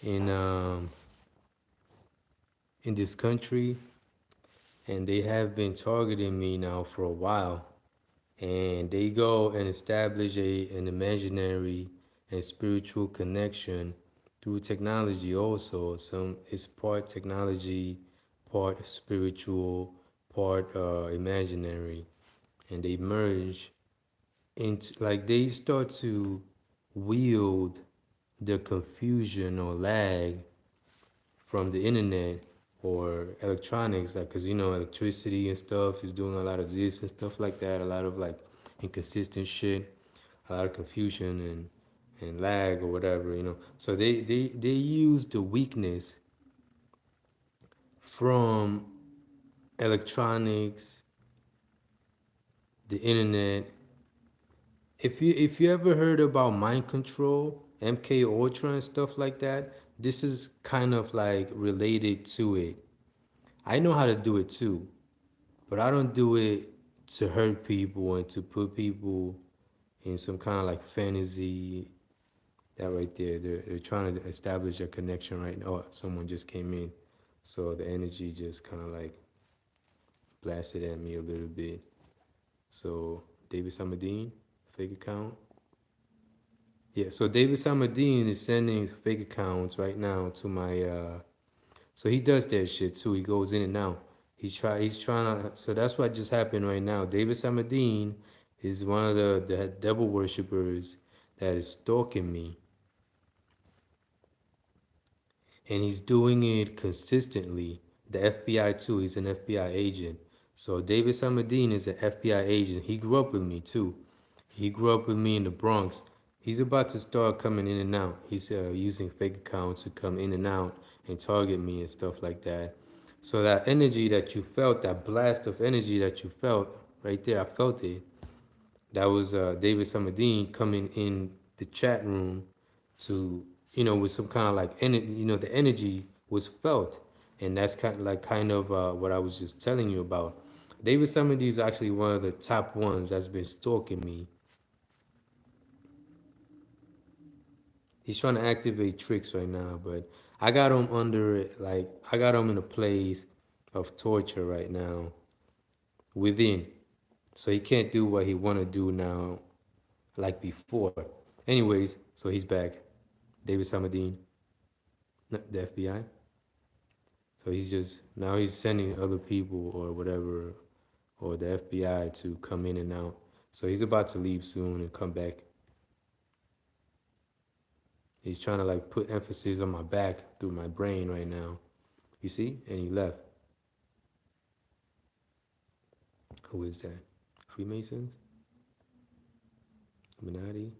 in um, in this country, and they have been targeting me now for a while. And they go and establish an imaginary and spiritual connection through technology. Also, some it's part technology, part spiritual, part imaginary, and they merge into like they start to wield the confusion or lag from the internet or electronics, like because electricity and stuff is doing a lot of this and stuff like that, a lot of like inconsistent shit, a lot of confusion and lag or whatever. So they use the weakness from electronics, the internet. If you ever heard about mind control, MK Ultra and stuff like that, this is kind of like related to it. I know how to do it too, but I don't do it to hurt people and to put people in some kind of like fantasy. That right there, they're trying to establish a connection right now. Oh, someone just came in, so the energy just kind of like blasted at me a little bit. So David Samadine, fake account. Yeah, so David Samadine is sending fake accounts right now to my so he does that shit too. He goes in and out. He's trying to so that's what just happened right now. David Samadine is one of the devil worshippers that is stalking me, and he's doing it consistently. The FBI too. He's an FBI agent. So David Samadine is an FBI agent. He grew up with me too. He grew up with me in the Bronx. He's about to start coming in and out. He's using fake accounts to come in and out and target me and stuff like that. So that energy that you felt, that blast of energy that you felt right there, I felt it. That was David Samadine coming in the chat room to, with some kind of like energy, the energy was felt. And that's kind of what I was just telling you about. David Samadine is actually one of the top ones that's been stalking me. He's trying to activate tricks right now, but I got him under it. Like I got him in a place of torture right now within, so he can't do what he want to do now like before. Anyways, so he's back. David Samadine, the FBI. So he's just now he's sending other people or whatever or the FBI to come in and out. So he's about to leave soon and come back. He's trying to like put emphasis on my back through my brain right now. You see? And he left. Who is that? Freemasons? Illuminati?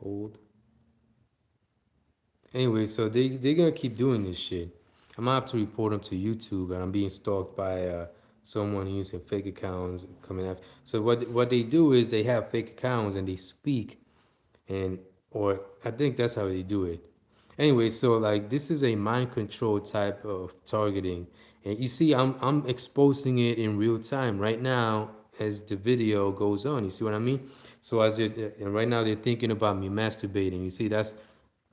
Old? Anyway, so they're gonna keep doing this shit. I'm gonna have to report them to YouTube, and I'm being stalked by someone using fake accounts coming after. So what they do is they have fake accounts and they speak, and or I think that's how they do it. Anyway, so like this is a mind control type of targeting, and you see, I'm exposing it in real time right now as the video goes on. You see what I mean? So and right now they're thinking about me masturbating. You see, that's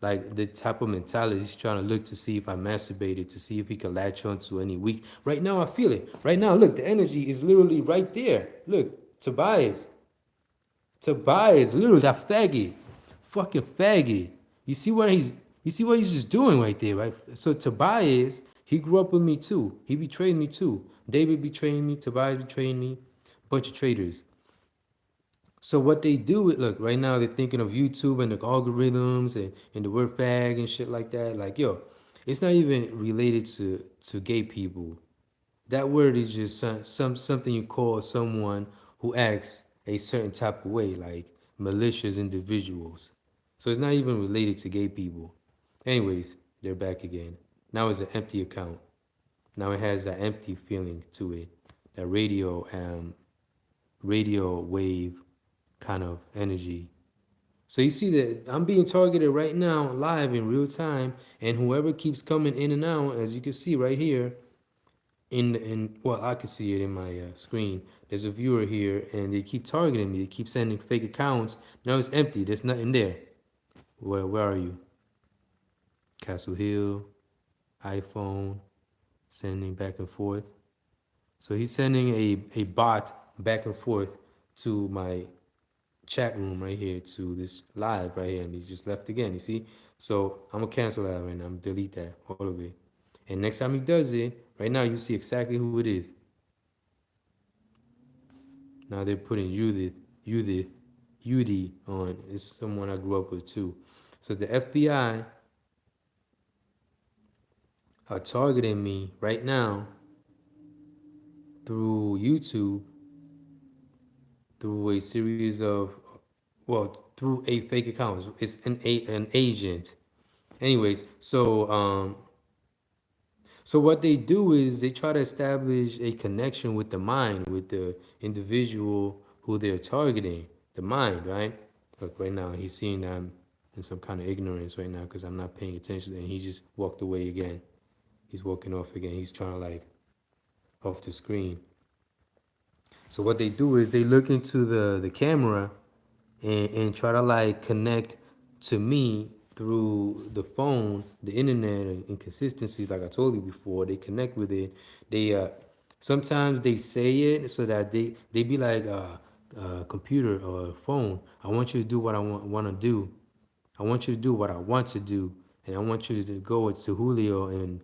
like the type of mentality he's trying to look to see if I masturbated, to see if he can latch on to any weak. Right now, I feel it. Right now, look, the energy is literally right there. Look, Tobias, literally that faggot, fucking faggot. You see what he's, you see what he's just doing right there, right? So Tobias, he grew up with me too. He betrayed me too. David betrayed me. Tobias betrayed me. Bunch of traitors. So what they do, look, right now they're thinking of YouTube and the algorithms and the word fag and shit like that. Like, yo, it's not even related to gay people. That word is just something you call someone who acts a certain type of way, like malicious individuals. So it's not even related to gay people. Anyways, they're back again. Now it's an empty account. Now it has that empty feeling to it, that radio wave kind of energy. So you see that I'm being targeted right now, live in real time, and whoever keeps coming in and out, as you can see right here, in well, I can see it in my screen. There's a viewer here, and they keep targeting me. They keep sending fake accounts. Now it's empty. There's nothing there. Where are you? Castle Hill, iPhone, sending back and forth. So he's sending a bot back and forth to my chat room right here, to this live right here, and he just left again. You see? So I'm gonna cancel that right now. I'm gonna delete that, all of it. And next time he does it, right now you see exactly who it is. Now they're putting Yudi on. It's someone I grew up with too. So the FBI are targeting me right now through YouTube, through a series of, well, through a fake account. It's an agent. Anyways, so what they do is they try to establish a connection with the mind, with the individual who they're targeting, the mind, right? Look, right now he's seeing that I'm in some kind of ignorance right now because I'm not paying attention, and he just walked away again. He's walking off again. He's trying to like off the screen. So what they do is they look into the camera and try to like connect to me through the phone, the internet, and inconsistencies. Like I told you before, they connect with it. They sometimes they say it so that they be like, computer or phone, I want you to do what I want to do. I want you to do what I want to do, and I want you to go to Julio and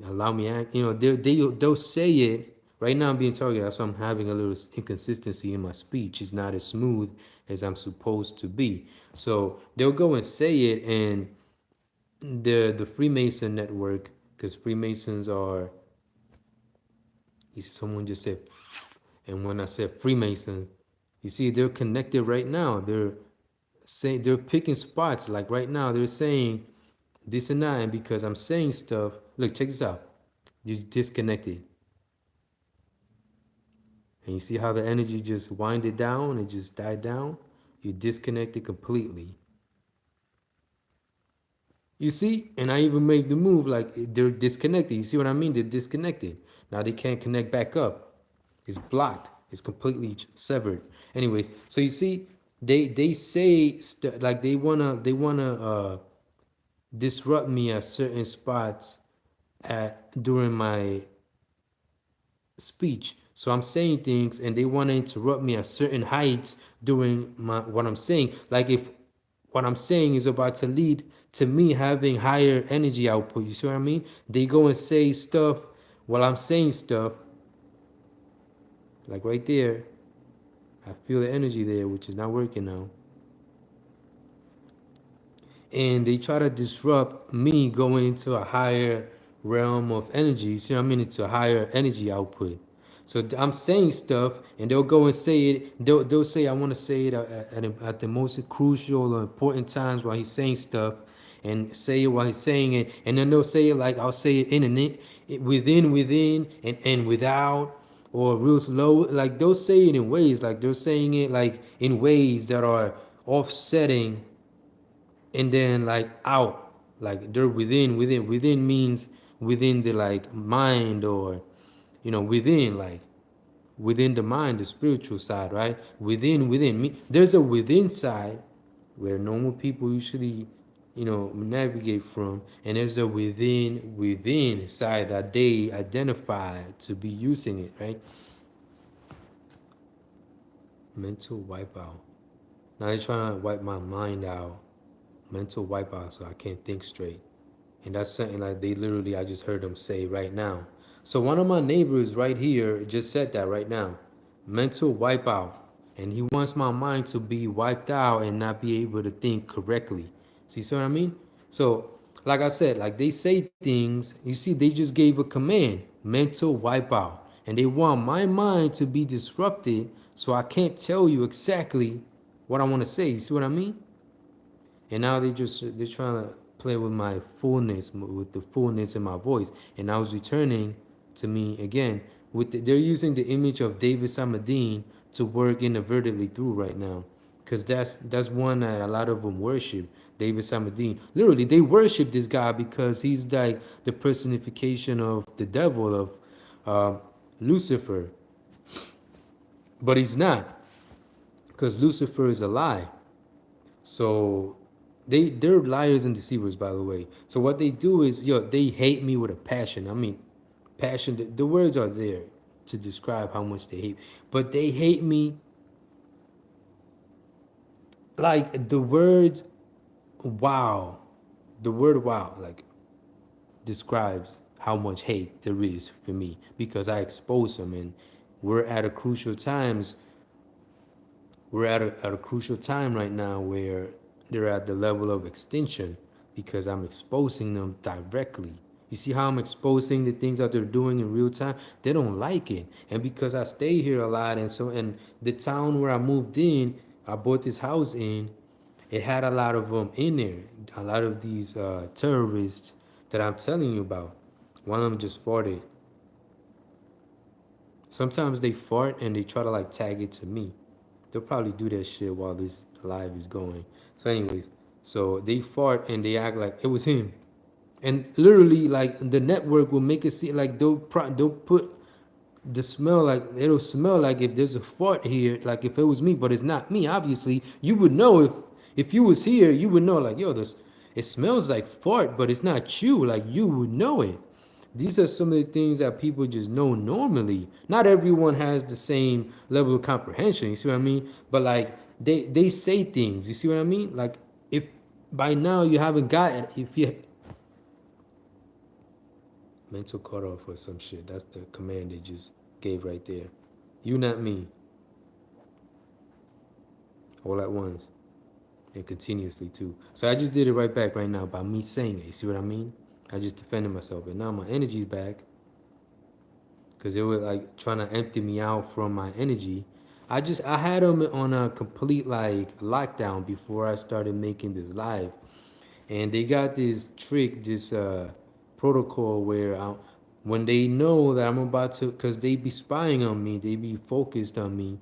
allow me act. You know, they'll say it. Right now, I'm being targeted. That's why I'm having a little inconsistency in my speech. It's not as smooth as I'm supposed to be. So they'll go and say it, and the Freemason network, because Freemasons are. Someone just said, and when I said Freemason, you see they're connected right now. They're picking spots. Like right now, they're saying this and that, and because I'm saying stuff. Look, check this out. You disconnected, and you see how the energy just winded down. It just died down. You disconnected completely. You see, and I even made the move like they're disconnected. You see what I mean? They're disconnected. Now they can't connect back up. It's blocked. It's completely severed. Anyways, so you see, they say like they wanna disrupt me at certain spots at during my speech. So I'm saying things and they want to interrupt me at certain heights during my what I'm saying. Like if what I'm saying is about to lead to me having higher energy output. You see what I mean? They go and say stuff while I'm saying stuff, like right there. I feel the energy there, which is not working now. And they try to disrupt me going into a higher realm of energy. See what I mean? Into a higher energy output. So I'm saying stuff, and they'll go and say it. They'll say I want to say it at the most crucial or important times while he's saying stuff, and say it while he's saying it, and then they'll say it like I'll say it in and within, and without, or real slow. Like they'll say it in ways like they're saying it like in ways that are offsetting, and then like out, like they're within means within the like mind, or within, like within the mind, the spiritual side, right? Within me, there's a within side where normal people usually navigate from, and there's a within side that they identify to be using it, right? Mental wipeout. Now they're trying to wipe my mind out. Mental wipeout, so I can't think straight. And that's something like they literally, I just heard them say right now. So one of my neighbors right here just said that right now. Mental wipeout. And he wants my mind to be wiped out and not be able to think correctly. See what I mean? So, like I said, like they say things, you see, they just gave a command, mental wipeout. And they want my mind to be disrupted so I can't tell you exactly what I want to say. You see what I mean? And now they're trying to play with my fullness, with the fullness in my voice. And now it's returning to me again. They're using the image of David Samadine to work inadvertently through right now, because that's one that a lot of them worship. David Samadine, literally, they worship this guy because he's like the personification of the devil, of Lucifer. But he's not, because Lucifer is a lie. So They're liars and deceivers, by the way. So what they do is, yo, they hate me with a passion. I mean, passion. The words are there to describe how much they hate, but they hate me like the words wow. The word wow, like, describes how much hate there is for me because I expose them, and we're at a crucial times we're at a crucial time right now where they're at the level of extinction because I'm exposing them directly. You see how I'm exposing the things that they're doing in real time? They don't like it. And because I stay here a lot, and the town where I moved in, I bought this house in, it had a lot of them in there, a lot of these terrorists that I'm telling you about. One of them just farted. Sometimes they fart and they try to like tag it to me. They'll probably do that shit while this live is going. So, anyways, so they fart and they act like it was him, and literally like the network will make it seem like they'll put the smell, like it'll smell like if there's a fart here, like if it was me, but it's not me. Obviously, you would know if you was here, you would know like, yo, this, it smells like fart, but it's not you. Like you would know it. These are some of the things that people just know normally. Not everyone has the same level of comprehension. You see what I mean? But like they say things. You see what I mean? Like if by now you haven't gotten, if you mental cutoff or some shit, that's the command they just gave right there. You not me, all at once and continuously too. So I just did it right back right now by me saying it. You see what I mean? I just defended myself, and now my energy's back because they were like trying to empty me out from my energy. I had them on a complete like lockdown before I started making this live, and they got this trick, this protocol where when they know that I'm about to, because they be spying on me, they be focused on me.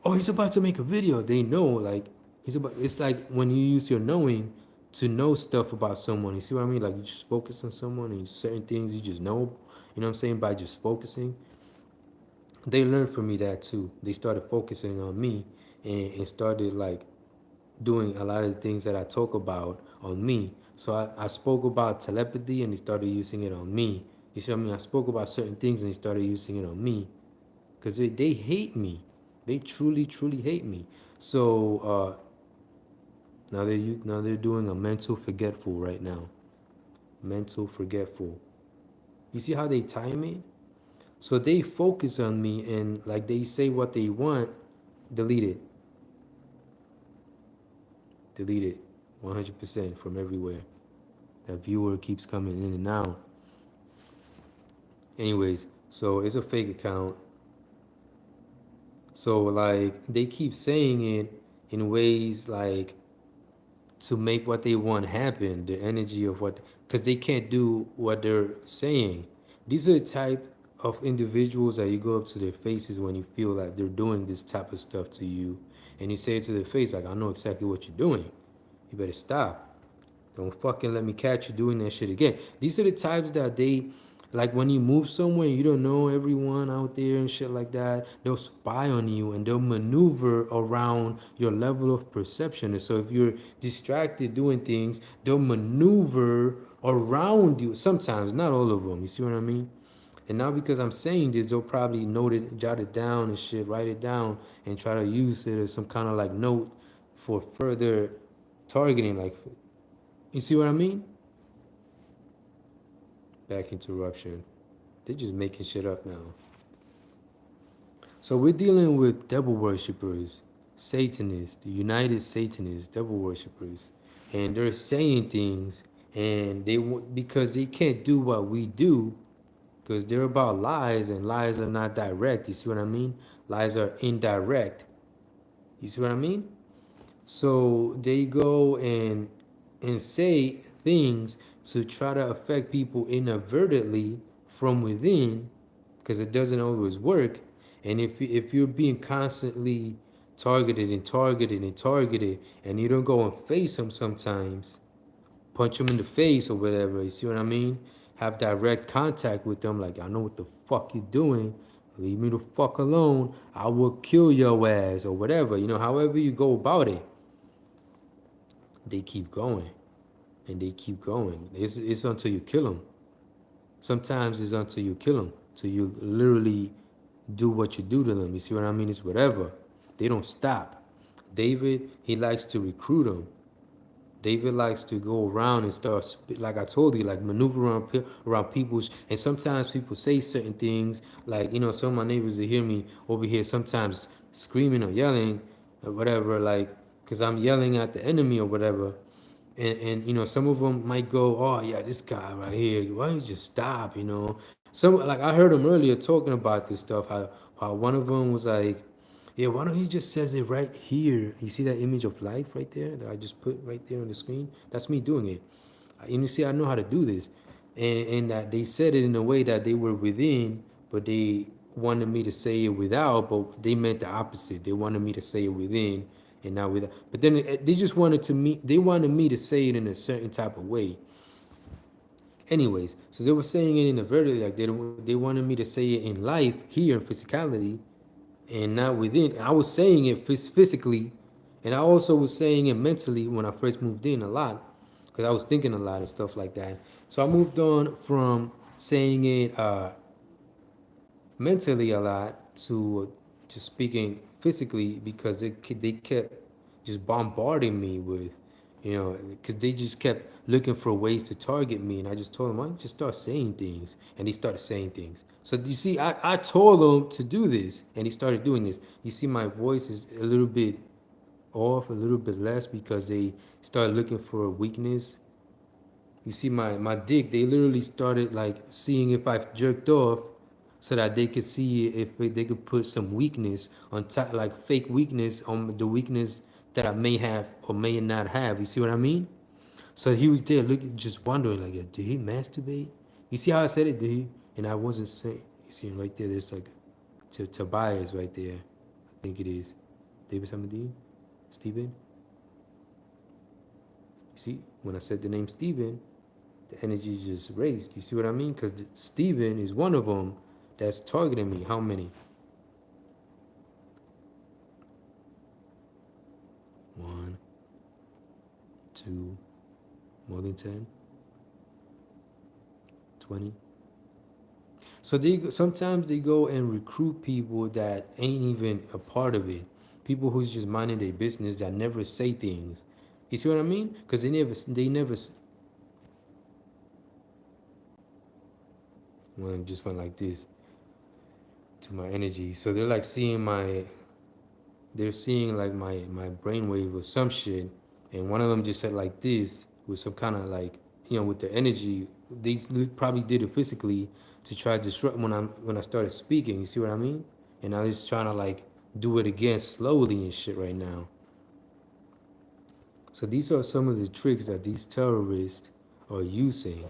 Oh, he's about to make a video. They know, like, he's about. It's like when you use your knowing to know stuff about someone. You see what I mean? Like you just focus on someone and certain things you just know. You know what I'm saying? By just focusing, they learned from me that too. They started focusing on me and started like doing a lot of the things that I talk about on me. So I spoke about telepathy and they started using it on me. You see what I mean? I spoke about certain things and they started using it on me because they hate me. They truly, truly hate me. So now they're doing a mental forgetful right now. Mental forgetful. You see how they time it? So they focus on me and like they say what they want, delete it. Delete it. 100% from everywhere. That viewer keeps coming in and out. Anyways, so it's a fake account. So like they keep saying it in ways like to make what they want happen, the energy of what, because they can't do what they're saying. These are the type of individuals that you go up to their faces when you feel like they're doing this type of stuff to you, and you say it to their face like, I know exactly what you're doing. You better stop. Don't fucking let me catch you doing that shit again. These are the types that they like when you move somewhere and you don't know everyone out there and shit like that, they'll spy on you and they'll maneuver around your level of perception. And so if you're distracted doing things, they'll maneuver around you. Sometimes, not all of them. You see what I mean? And now because I'm saying this, they'll probably note it, jot it down and shit, write it down, and try to use it as some kind of like note for further targeting. Like, you see what I mean? Back interruption. They're just making shit up now. So we're dealing with devil worshippers, Satanists, the United Satanists, devil worshippers, and they're saying things, and because they can't do what we do, because they're about lies, and lies are not direct. You see what I mean? Lies are indirect. You see what I mean? So they go and say things to try to affect people inadvertently from within, because it doesn't always work. And if you're being constantly targeted and targeted and targeted, and you don't go and face them sometimes, punch them in the face or whatever. You see what I mean? Have direct contact with them. Like, I know what the fuck you're doing. Leave me the fuck alone. I will kill your ass or whatever. You know, however you go about it. they keep going and they keep going. It's until you kill them. Sometimes it's until you kill them, till you literally do what you do to them. You see what I mean? It's whatever. They don't stop. David, he likes to recruit them. David likes to go around and start, like I told you, like maneuver around people's. And sometimes people say certain things, like some of my neighbors will hear me over here sometimes screaming or yelling or whatever, like because I'm yelling at the enemy or whatever. And some of them might go, oh yeah, this guy right here, why don't you just stop? Some, like I heard him earlier talking about this stuff. How one of them was like, yeah, why don't he just says it right here? You see that image of life right there that I just put right there on the screen? That's me doing it. And you see, I know how to do this. And that they said it in a way that they were within, but they wanted me to say it without, but they meant the opposite. They wanted me to say it within and not without. But then they just wanted to me, they wanted me to say it in a certain type of way. Anyways, so they were saying it in a very, like they wanted me to say it in life here in physicality, and not within. I was saying it physically, and I also was saying it mentally when I first moved in a lot, because I was thinking a lot and stuff like that. So I moved on from saying it mentally a lot to just speaking physically, because they kept just bombarding me with, because they just kept looking for ways to target me, and I just told them, why don't you just start saying things? And he started saying things. So you see, I told him to do this, and he started doing this. You see, my voice is a little bit off, a little bit less, because they started looking for a weakness. You see, my dick, they literally started like seeing if I jerked off, so that they could see if they could put some weakness on top, like fake weakness on the weakness that I may have or may not have. You see what I mean? So he was there looking, just wondering, like, did he masturbate? You see how I said it, did he? And I wasn't saying, you see right there, there's like Tobias right there. I think it is. David Samadine? Stephen? You see, when I said the name Stephen, the energy just raised. You see what I mean? Because Steven is one of them that's targeting me. How many? One, two, more than 10, 20. So they sometimes they go and recruit people that ain't even a part of it. People who's just minding their business that never say things. You see what I mean? Because they never. Well, just went like this to my energy. So they're like seeing they're seeing like my brainwave or some shit, and one of them just said like this with some kind of like, with their energy. They probably did it physically to try to disrupt when I started speaking. You see what I mean? And I was trying to like do it again slowly and shit right now. So these are some of the tricks that these terrorists are using.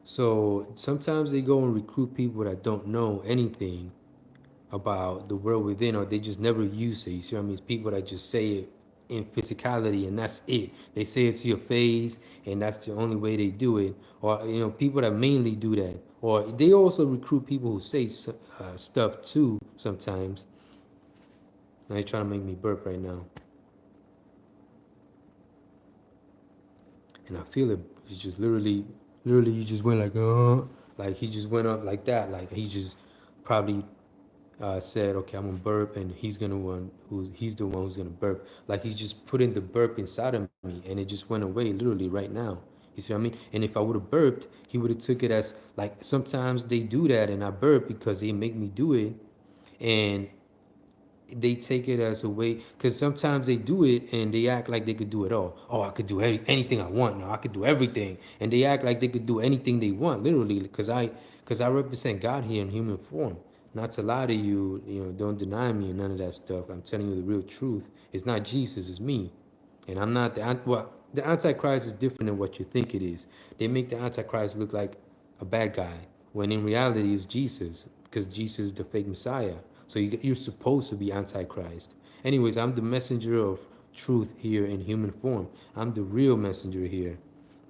So sometimes they go and recruit people that don't know anything about the world within, or they just never use it. You see what I mean? It's people that just say it in physicality, and that's it. They say it to your face, and that's the only way they do it. Or people that mainly do that. Or they also recruit people who say stuff too sometimes. Now you're trying to make me burp right now, and I feel it. It's just literally, you just went like he just went up like that, like he just probably said, "Okay, I'm gonna burp," and he's the one who's gonna burp. Like he just put in the burp inside of me, and it just went away literally right now. You see what I mean? And if I would have burped, he would have took it as like sometimes they do that, and I burp because they make me do it, and they take it as a way, because sometimes they do it and they act like they could do it all. Oh, I could do anything I want now. I could do everything, and they act like they could do anything they want, literally, because I represent God here in human form. Not to lie to you, don't deny me and none of that stuff. I'm telling you the real truth. It's not Jesus, it's me. And I'm not well, the Antichrist is different than what you think it is. They make the Antichrist look like a bad guy, when in reality it's Jesus, because Jesus is the fake Messiah. So you're supposed to be Antichrist. Anyways, I'm the messenger of truth here in human form. I'm the real messenger here,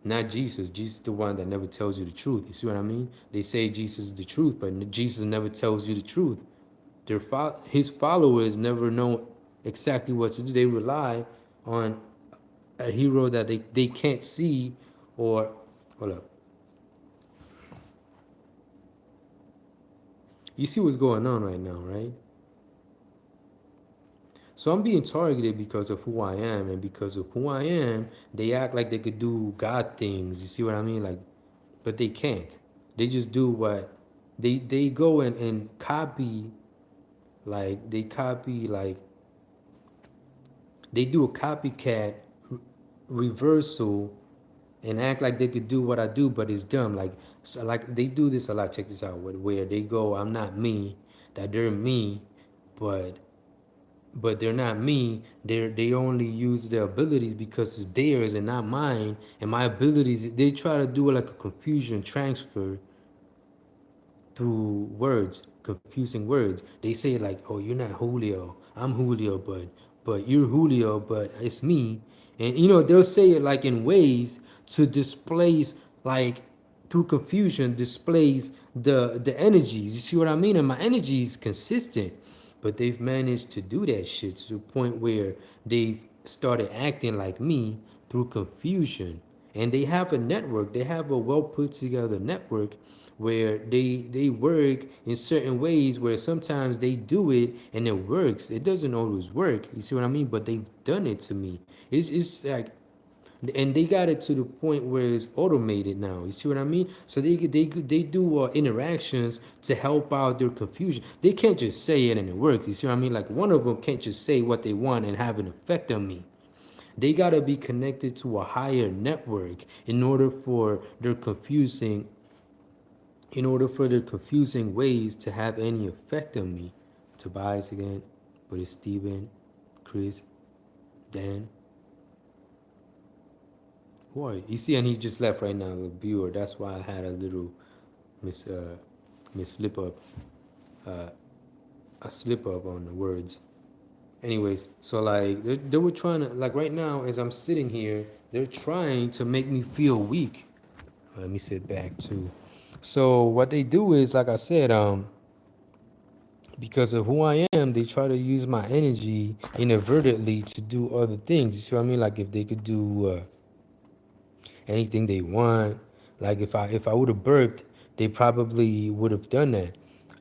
not Jesus. Jesus is the one that never tells you the truth. You see what I mean? They say Jesus is the truth, but Jesus never tells you the truth. His followers never know exactly what to do. They rely on a hero that they can't see, or hold up. You see what's going on right now, right? So I'm being targeted because of who I am, and because of who I am, they act like they could do God things. You see what I mean? Like, but they can't. They just do what they go and copy, like they copy, like they do a copycat reversal and act like they could do what I do, but it's dumb. Like, so like they do this a lot. Check this out, where they go, I'm not me, that they're me, but they're not me. They only use their abilities because it's theirs and not mine. And my abilities, they try to do like a confusion transfer through words, confusing words. They say like, "Oh, you're not Julio. I'm Julio, but you're Julio, but it's me." And they'll say it like in ways to displace, like through confusion displays the energies. You see what I mean? And my energy is consistent, but they've managed to do that shit to the point where they've started acting like me through confusion. And they have a network. They have a well put together network where they work in certain ways where sometimes they do it and it works. It doesn't always work. You see what I mean? But they've done it to me. It's like, and they got it to the point where it's automated now. You see what I mean? So they do interactions to help out their confusion. They can't just say it and it works. You see what I mean? Like one of them can't just say what they want and have an effect on me. They gotta be connected to a higher network in order for their confusing ways to have any effect on me. Tobias again, but it's Steven, Chris, Dan. Who are you? You see, and he just left right now, the viewer. That's why I had a little mis miss slip up, uh, a slip up on the words. Anyways, so like they were trying to, like right now as I'm sitting here, they're trying to make me feel weak. Let me sit back too. So what they do is, like I said, because of who I am, they try to use my energy inadvertently to do other things. You see what I mean? Like if they could do anything they want. Like if I would have burped, they probably would have done that.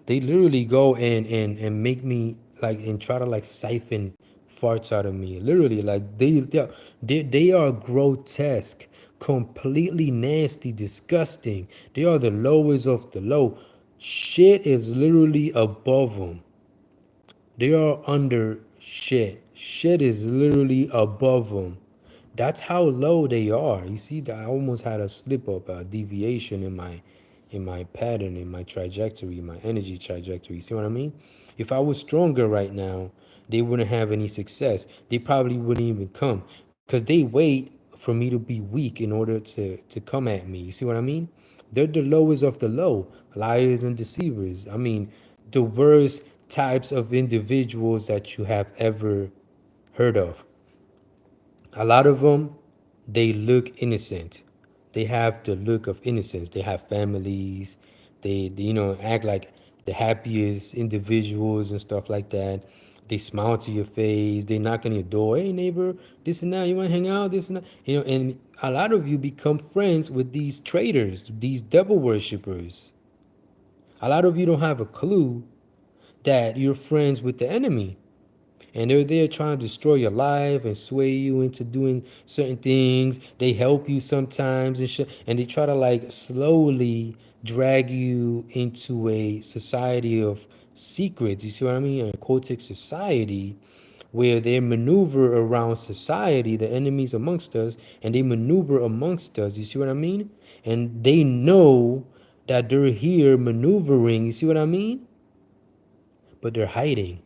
They literally go and make me like and try to like siphon farts out of me. Literally, like they are grotesque, completely nasty, disgusting. They are the lowest of the low. Shit is literally above them. They are under shit. Shit is literally above them. That's how low they are. You see, I almost had a slip up, a deviation in my pattern, in my trajectory, my energy trajectory. You see what I mean? If I was stronger right now, they wouldn't have any success. They probably wouldn't even come because they wait for me to be weak in order to come at me. You see what I mean? They're the lowest of the low, liars and deceivers. I mean, the worst types of individuals that you have ever heard of. A lot of them, they look innocent. They have the look of innocence. They have families. They act like the happiest individuals and stuff like that. They smile to your face. They knock on your door. Hey neighbor, this and that. You want to hang out? This and that. And a lot of you become friends with these traitors, these devil worshippers. A lot of you don't have a clue that you're friends with the enemy, and they're there trying to destroy your life and sway you into doing certain things. They help you sometimes and shit, and they try to like slowly drag you into a society of secrets. You see what I mean? A cultic society where they maneuver around society, the enemies amongst us, and they maneuver amongst us. You see what I mean? And they know that they're here maneuvering. You see what I mean? But they're hiding.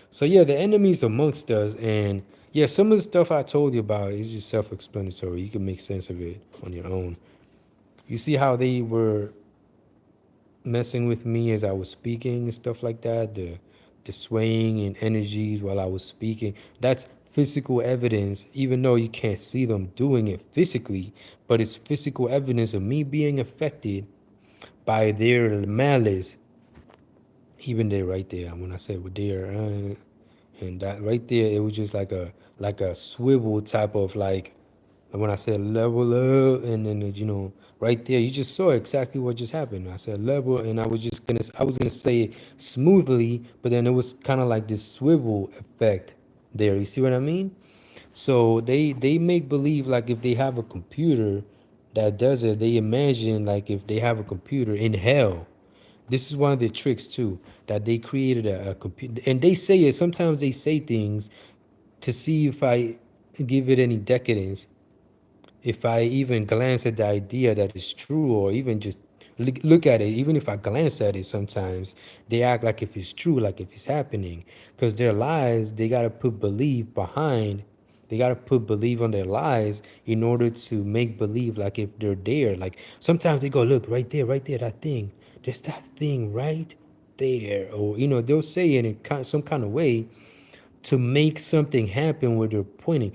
So yeah, the enemies amongst us, and yeah, some of the stuff I told you about is just self-explanatory. You can make sense of it on your own. You see how they were messing with me as I was speaking and stuff like that. The swaying and energies while I was speaking. That's physical evidence, even though you can't see them doing it physically, but it's physical evidence of me being affected by their malice. Even there, right there, when I said with their, And that right there, it was just like a swivel type of like when I said level up, and then right there, you just saw exactly what just happened. I said level, and I was gonna say it smoothly, but then it was kind of like this swivel effect there. You see what I mean? So they make believe like if they have a computer that does it, they imagine like if they have a computer in hell. This is one of the tricks too, that they created a computer, and they say it. Sometimes they say things to see if I give it any decadence, if I even glance at the idea that is true, or even just look at it, even if I glance at it, sometimes they act like if it's true, like if it's happening, because their lies, they got to put belief behind. They got to put belief on their lies in order to make believe like if they're there. Like sometimes they go, look right there, that thing. There's that thing right there, or they'll say it in some kind of way to make something happen where they're pointing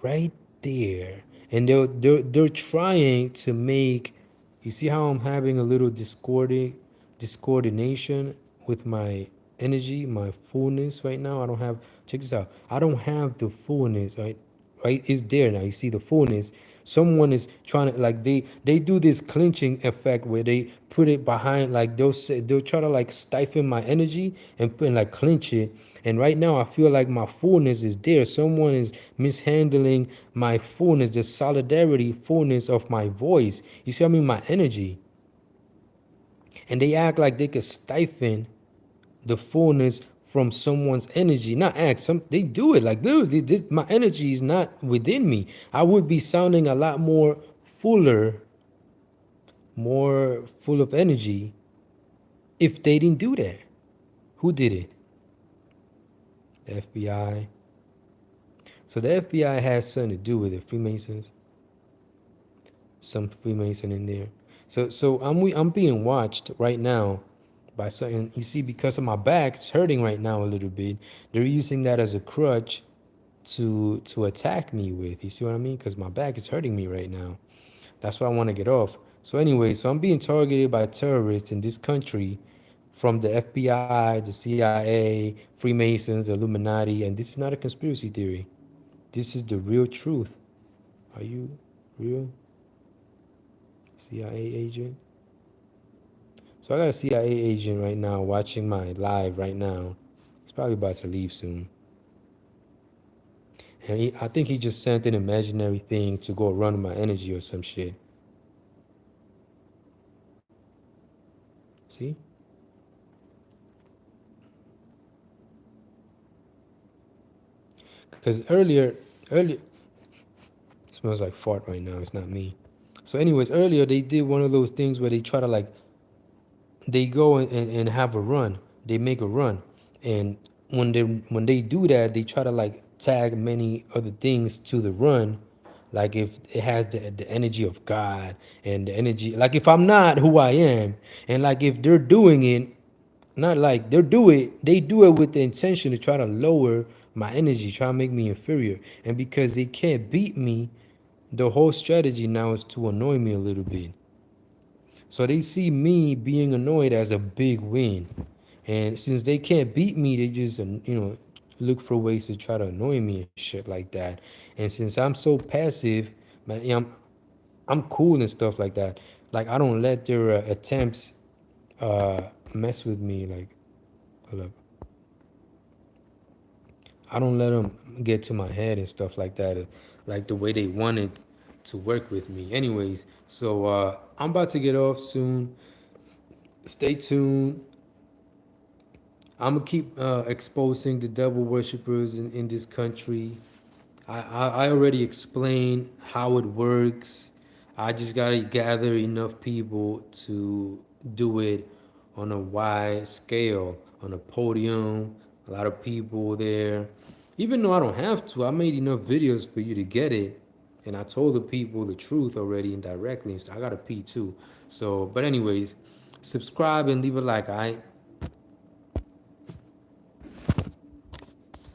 right there, and they're trying to make. You see how I'm having a little discoordination with my energy, my fullness right now. I don't have, check this out, I don't have the fullness, right? It's there now. You see the fullness. Someone is trying to, like, they do this clinching effect where they put it behind, like they'll try to like stifle my energy and put and like clinch it. And right now I feel like my fullness is there. Someone is mishandling my fullness, the solidarity fullness of my voice. You see, I mean, my energy. And they act like they could stifle the fullness from someone's energy. Not act, some they do it like literally. My energy is not within me. I would be sounding a lot more fuller, more full of energy if they didn't do that. Who did it? The FBI. So the FBI has something to do with it. Freemasons, some Freemason in there. So I'm being watched right now by something. You see, because of my back, it's hurting right now a little bit. They're using that as a crutch to attack me with. You see what I mean? Because my back is hurting me right now. That's why I want to get off. So anyway, so I'm being targeted by terrorists in this country, from the FBI, the CIA, Freemasons, the Illuminati, and this is not a conspiracy theory. This is the real truth. Are you real? CIA agent? So I got a CIA agent right now watching my live right now. He's probably about to leave soon. And I think he just sent an imaginary thing to go run my energy or some shit. See? Because earlier, it smells like fart right now. It's not me. So, anyways, earlier they did one of those things where they try to like, they go and have a run. They make a run, and when they do that, they try to like tag many other things to the run, like if it has the energy of God and the energy, like if I'm not who I am, and like if they're doing it, not like they do it with the intention to try to lower my energy, try to make me inferior, and because they can't beat me, the whole strategy now is to annoy me a little bit. So they see me being annoyed as a big win. And since they can't beat me, they just, look for ways to try to annoy me and shit like that. And since I'm so passive, man, I'm cool and stuff like that. Like, I don't let their attempts uh, mess with me. Like, hold up. I don't let them get to my head and stuff like that, like the way they wanted to work with me. Anyways, so I'm about to get off soon. Stay tuned. I'm gonna keep exposing the devil worshippers in this country. I already explained how it works. I just gotta gather enough people to do it on a wide scale, on a podium, a lot of people there. Even though I don't have to, I made enough videos for you to get it. And I told the people the truth already indirectly. So I got a P too. So, but anyways, subscribe and leave a like, alright?